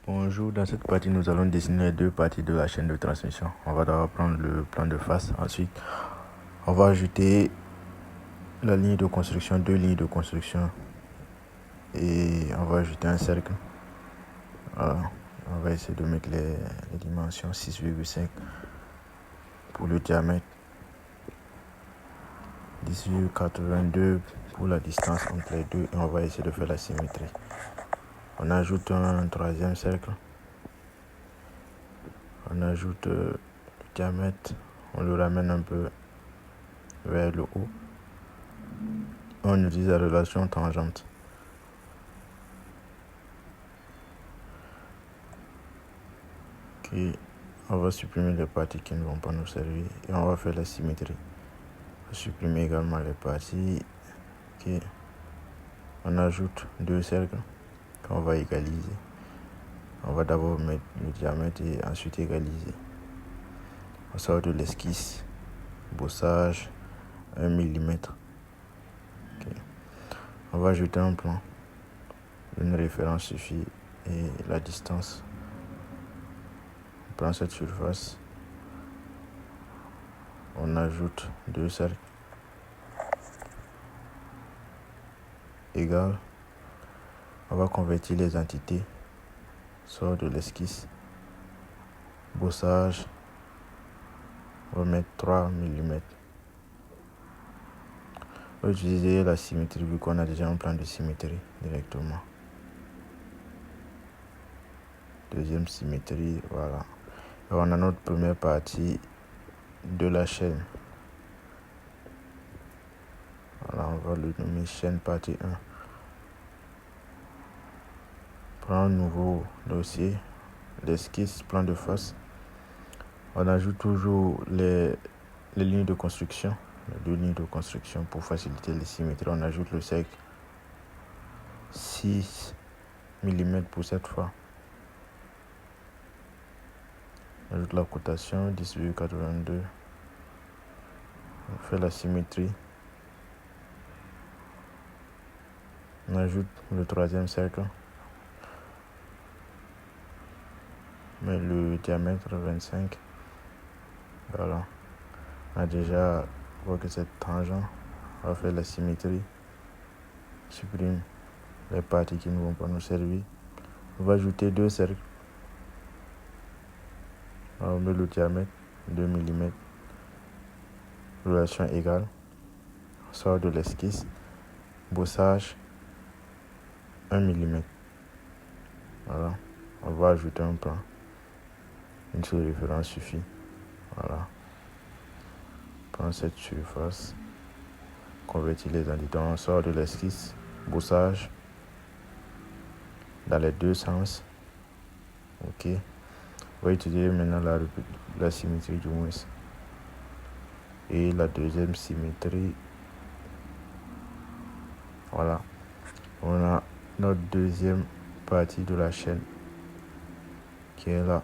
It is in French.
Bonjour, dans cette partie, nous allons dessiner les deux parties de la chaîne de transmission. On va d'abord prendre le plan de face. Ensuite, on va ajouter la ligne de construction, deux lignes de construction. Et on va ajouter un cercle. Voilà. On va essayer de mettre les dimensions 6,5 pour le diamètre, 10,82 pour la distance entre les deux. Et on va essayer de faire la symétrie. On ajoute un troisième cercle. On ajoute le diamètre, on le ramène un peu vers le haut. On utilise la relation tangente. Okay. On va supprimer les parties qui ne vont pas nous servir et on va faire la symétrie. On va supprimer également les parties. Okay. On ajoute deux cercles qu'on va égaliser. On va d'abord mettre le diamètre et ensuite égaliser. On sort de l'esquisse, bossage 1 mm. Okay. On va ajouter un plan. Une référence suffit et la distance. On prend cette surface. On ajoute deux cercles égales. On va convertir les entités. Sort de l'esquisse. Bossage. On va mettre 3 mm. On va utiliser la symétrie vu qu'on a déjà un plan de symétrie directement. Deuxième symétrie, voilà. Et on a notre première partie de la chaîne. Voilà, on va le nommer chaîne partie 1. Prends un nouveau dossier, l'esquisse, plan de face. On ajoute toujours les lignes de construction, les deux lignes de construction pour faciliter les symétries. On ajoute le cercle 6 mm pour cette fois. On ajoute la cotation 10,82. On fait la symétrie. On ajoute le troisième cercle. Mais le diamètre 25. Voilà. On a déjà vu que cette tangente. On va faire la symétrie. Supprime les parties qui ne vont pas nous servir. On va ajouter deux cercles. On met le diamètre 2 mm. Relation égale. On sort de l'esquisse. Bossage 1 mm. Voilà. On va ajouter un plan. Une seule référence suffit. Voilà. Prends cette surface. Convertir les entités. On sort de l'esquisse. Bossage. Dans les deux sens. Ok. On va utiliser maintenant la symétrie du moins. Et la deuxième symétrie. Voilà. On a notre deuxième partie de la chaîne qui est là.